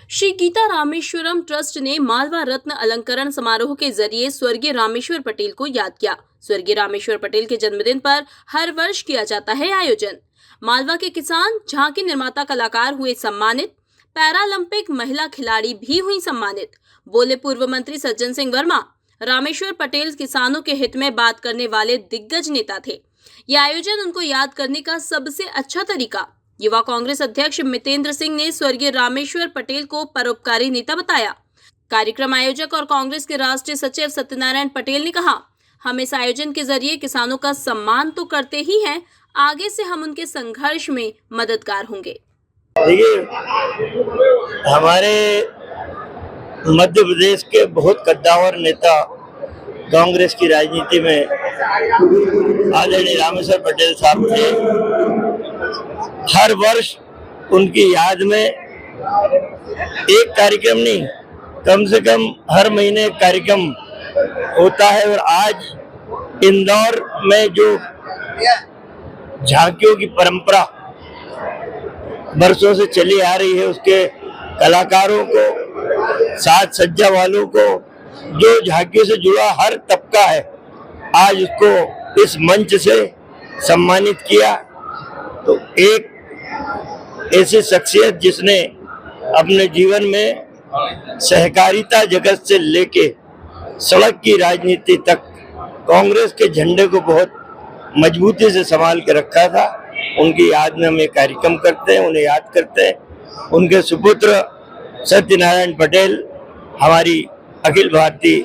Shri Gita Rameswaram trust ने मालवा रत्न अलंकरण समारोह के जरिए स्वर्गीय रामेश्वर पटेल को याद किया। स्वर्गीय रामेश्वर पटेल के जन्मदिन पर हर वर्ष किया जाता है आयोजन। मालवा के किसान, झांकी निर्माता कलाकार हुए सम्मानित। पैरालंपिक महिला खिलाड़ी भी हुई सम्मानित। बोले पूर्व मंत्री सज्जन सिंह वर्मा। रामेश्वर पटेल किसानों के हित में बात करने वाले दिग्गज नेता थे। यह आयोजन उनको याद करने का सबसे अच्छा तरीका। युवा कांग्रेस अध्यक्ष मितेंद्र सिंह ने स्वर्गीय रामेश्वर पटेल को परोपकारी नेता बताया। कार्यक्रम आयोजक और कांग्रेस के राष्ट्रीय सचिव सत्यनारायण पटेल ने कहा, हम इस आयोजन के जरिए किसानों का सम्मान तो करते ही हैं, आगे से हम उनके संघर्ष में मददगार होंगे। देखिए, हमारे मध्य प्रदेश के बहुत कद्दावर नेता कांग्रेस की राजनीति में आदरणीय रामेश्वर पटेल साहब थे। हर वर्ष उनकी याद में एक कार्यक्रम नहीं, कम से कम हर महीने एक कार्यक्रम होता है। और आज इंदौर में जो झांकियों की परंपरा बरसों से चली आ रही है, उसके कलाकारों को, साज सज्जा वालों को, जो झांकियों से जुड़ा हर तबका है, आज उसको इस मंच से सम्मानित किया। तो एक ऐसी शख्सियत जिसने अपने जीवन में सहकारिता जगत से लेके सड़क की राजनीति तक कांग्रेस के झंडे को बहुत मजबूती से संभाल के रखा था, उनकी याद में हम एक कार्यक्रम करते हैं, उन्हें याद करते हैं। उनके सुपुत्र सत्यनारायण पटेल हमारी अखिल भारतीय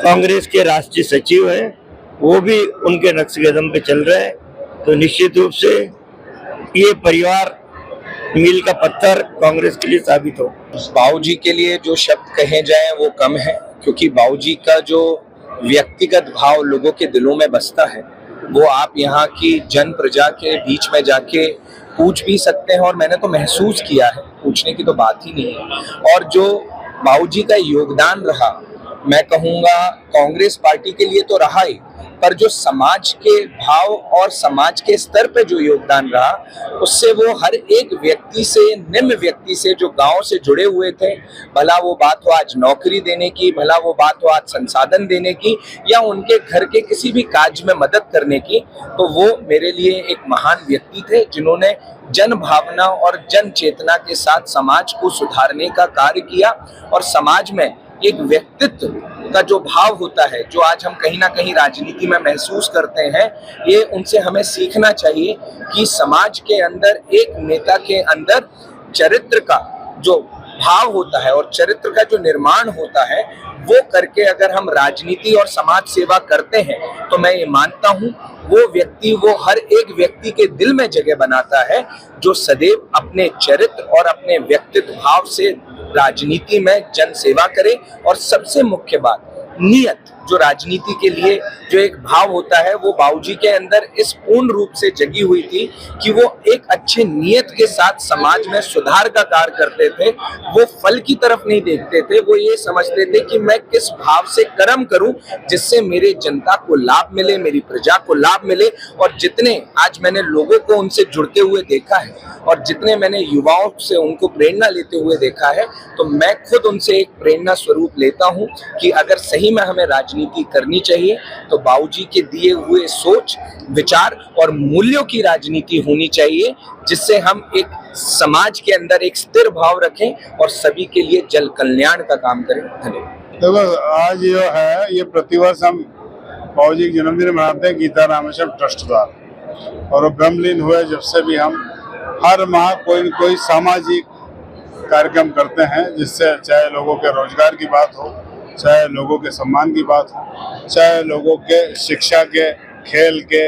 कांग्रेस के राष्ट्रीय सचिव हैं, वो भी उनके नक्श कदम पे चल रहे हैं। तो निश्चित रूप से ये परिवार मील का पत्थर कांग्रेस के लिए साबित हो। बाबूजी के लिए जो शब्द कहे जाएं वो कम है, क्योंकि बाबूजी का जो व्यक्तिगत भाव लोगों के दिलों में बसता है वो आप यहाँ की जन प्रजा के बीच में जाके पूछ भी सकते हैं, और मैंने तो महसूस किया है, पूछने की तो बात ही नहीं है। और जो बाबूजी का योगदान रहा, मैं कहूँगा कांग्रेस पार्टी के लिए तो रहा ही, पर जो समाज के भाव और समाज के स्तर पे जो योगदान रहा, उससे वो हर एक व्यक्ति से, निम्न व्यक्ति से, जो गांव से जुड़े हुए थे, भला वो बात हो आज नौकरी देने की, भला वो बात हो आज संसाधन देने की, या उनके घर के किसी भी कार्य में मदद करने की, तो वो मेरे लिए एक महान व्यक्ति थे, जिन्होंने जन भावना और जन चेतना के साथ समाज को सुधारने का कार्य किया। और समाज में एक व्यक्तित्व का जो भाव होता है, जो आज हम कहीं ना कहीं राजनीति में महसूस करते हैं, ये उनसे हमें सीखना चाहिए कि समाज के अंदर, एक नेता के अंदर चरित्र का जो भाव होता है और चरित्र का जो निर्माण होता है, वो करके अगर हम राजनीति और समाज सेवा करते हैं, तो मैं ये मानता हूँ वो व्यक्ति, वो हर एक व्यक्ति के दिल में जगह बनाता है, जो सदैव अपने चरित्र और अपने व्यक्तित्व भाव से राजनीति में जन सेवा करे। और सबसे मुख्य बात, नियत, जो राजनीति के लिए जो एक भाव होता है, वो बाबूजी के अंदर इस पूर्ण रूप से जगी हुई थी कि वो एक अच्छे नियत के साथ समाज में सुधार का कार्य करते थे। वो फल की तरफ नहीं देखते थे, वो ये समझते थे कि मैं किस भाव से कर्म करूं जिससे मेरे जनता को लाभ मिले, मेरी प्रजा को लाभ मिले। और जितने आज मैंने लोगों को उनसे जुड़ते हुए देखा है और जितने मैंने युवाओं से उनको प्रेरणा लेते हुए देखा है, तो मैं खुद उनसे एक प्रेरणा स्वरूप लेता हूं कि अगर सही में हमें राजनीति करनी चाहिए तो बाबूजी के दिए हुए सोच, विचार और मूल्यों की राजनीति होनी चाहिए, जिससे हम एक समाज के अंदर एक स्थिर भाव रखें और सभी के लिए जल कल्याण का काम करें। धन्यवाद। देखो, आज जो है ये प्रतिवर्ष हम बाबूजी के जन्मदिन मनाते हैं गीता रामेश्वर ट्रस्ट द्वारा, और ब्रह्मलीन हुए जब से भी हम हर माह कोई न कोई सामाजिक कार्यक्रम करते हैं, जिससे चाहे लोगों के रोजगार की बात हो, चाहे लोगों के सम्मान की बात हो, चाहे लोगों के शिक्षा के, खेल के,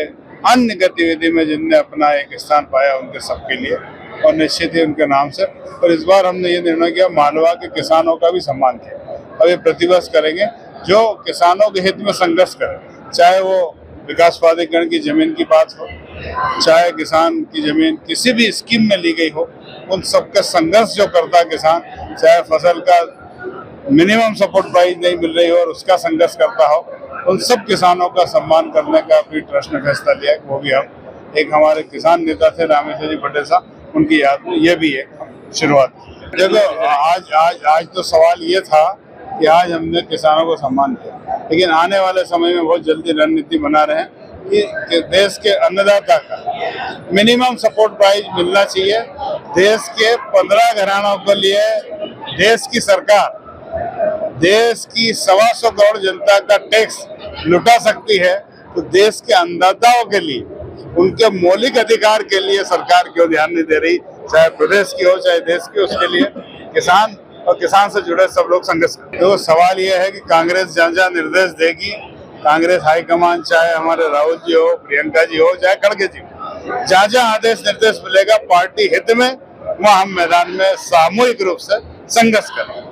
अन्य गतिविधि में जिनने अपना एक स्थान पाया उनके सबके लिए, और निश्चित ही उनके नाम से। और इस बार हमने ये निर्णय किया मालवा के किसानों का भी सम्मान किया। अब ये प्रतिवर्ष करेंगे जो किसानों के हित में संघर्ष करें, चाहे वो विकास प्राधिकरण की जमीन की बात हो, चाहे किसान की जमीन किसी भी स्कीम में ली गई हो, उन सबका संघर्ष जो करता है किसान, चाहे फसल का मिनिमम सपोर्ट प्राइस नहीं मिल रही हो और उसका संघर्ष करता हो, उन सब किसानों का सम्मान करने का भी ट्रस्ट ने फैसला लिया है। वो भी हम एक हमारे किसान नेता थे रामेश्वर जी पटेल साहब, उनकी याद में ये भी एक शुरुआत की। देखो आज तो सवाल ये था कि आज हमने किसानों को सम्मान दिया, लेकिन आने वाले समय में बहुत जल्दी रणनीति बना रहे हैं कि देश के अन्नदाता का मिनिमम सपोर्ट प्राइस मिलना चाहिए। देश के 15 घरानों के लिए देश की सरकार देश की 125 करोड़ जनता का टैक्स लुटा सकती है, तो देश के अन्नदाताओं के लिए उनके मौलिक अधिकार के लिए सरकार क्यों ध्यान नहीं दे रही, चाहे प्रदेश की हो चाहे देश की। उसके लिए किसान और किसान से जुड़े सब लोग संघर्ष करें। तो सवाल यह है कि कांग्रेस जहाँ निर्देश देगी, कांग्रेस हाईकमान चाहे हमारे राहुल जी हो, प्रियंका जी हो, चाहे खड़गे जी हो, जहाँ आदेश निर्देश मिलेगा पार्टी हित में, वहाँ हम मैदान में सामूहिक रूप से संघर्ष करें।